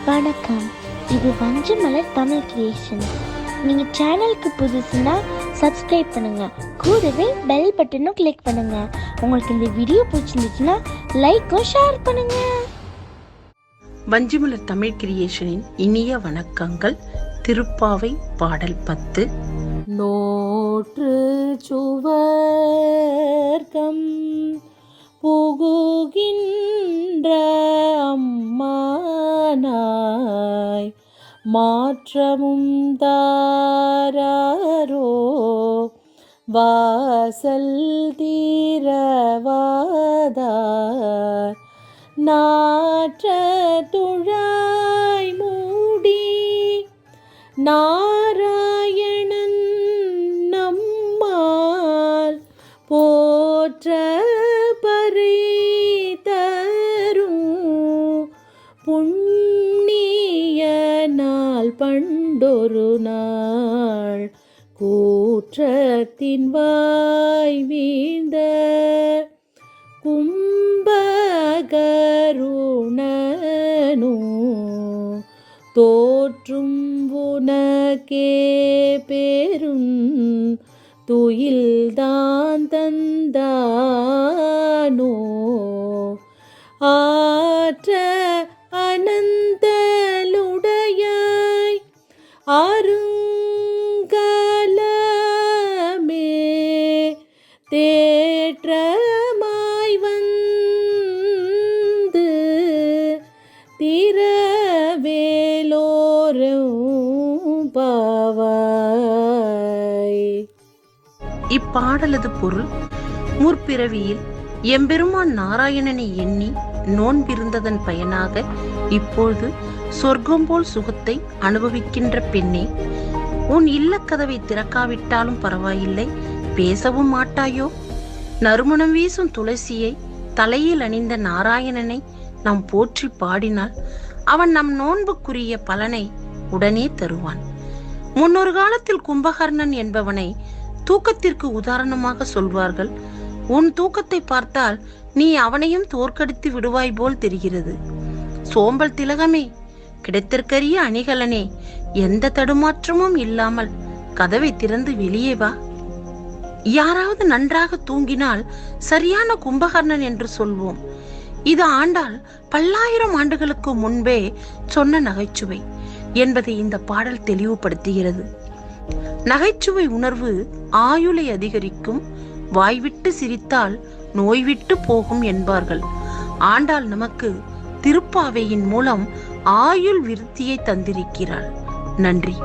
வணக்கம், இது வஞ்சமலர் தமிழ் கிரியேஷன். நீங்கள் சேனலுக்கு புதுசுன்னா சப்ஸ்கிரைப் பண்ணுங்க, கூடவே பெல் பட்டனும் கிளிக் பண்ணுங்க. உங்களுக்கு இந்த வீடியோ பிடிச்சிருந்துச்சுன்னா லைக்கும் ஷேர் பண்ணுங்க. வஞ்சமலர் தமிழ் கிரியேஷனின் இனிய வணக்கங்கள். திருப்பாவை பாடல் 10. நோற்று சுவர்க்கம் புகுகின்ற அம்மானாய் மாற்றமும் தாராரோ வாசல் தீரவாதார் நாற்ற துழாய் மூடி நாராயணன் நம்மால் போற்ற பறை தரும் புண்ணிய நாள் பண்டொரு நாள் கூற்றத்தின் வாய் வீழ்ந்த கும்பகருணனோ தோற்றும் உனக்கே பெரும் துயில்தான் தந்தானோ ஆற்ற அனந்தலுடையாய் அருங்கலமே தேற்றமாய் வந்து திரவேலோரும் பாவாய். இப்பாடலது பொருள்: முற்பிறவியில் எம்பெருமான் நாராயணனை எண்ணி நோன்பிருந்ததன் பயனாக இப்பொழுது சொர்க்கம் போல் சுகத்தை அனுபவிக்கின்ற பெண்ணே, உன் இல்லக்கதவை திறக்காவிட்டாலும் பரவாயில்லை, பேசவும் மாட்டாயோ? நறுமணம் வீசும் துளசியை தலையில் அணிந்த நாராயணனை நாம் போற்றி பாடினால் அவன் நம் நோன்புக்குரிய பலனை உடனே தருவான். முன்னொரு காலத்தில் கும்பகர்ணன் என்பவனை தூக்கத்திற்கு உதாரணமாக சொல்வார்கள். உன் தூக்கத்தை பார்த்தால் நீ அவனையும் தோற்கடித்து விடுவாய் போல் தெரிகிறது. சோம்பல் திலகமே, கிடைத்திற்கரிய அணிகலனே, எந்த தடுமாற்றமும் இல்லாமல் கதவை திறந்து வெளியே வா. யாராவது நன்றாக தூங்கினால் சரியான கும்பகர்ணன் என்று சொல்வோம். இது ஆண்டாள் பல்லாயிரம் ஆண்டுகளுக்கு முன்பே சொன்ன நகைச்சுவை என்பதை இந்த பாடல் தெளிவுபடுத்துகிறது. நகைச்சுவை உணர்வு ஆயுளை அதிகரிக்கும், வாய்விட்டு சிரித்தால் நோய்விட்டு போகும் என்பார்கள். ஆண்டாள் நமக்கு திருப்பாவையின் மூலம் ஆயுள் விருத்தியை தந்திருக்கிறாள். நன்றி.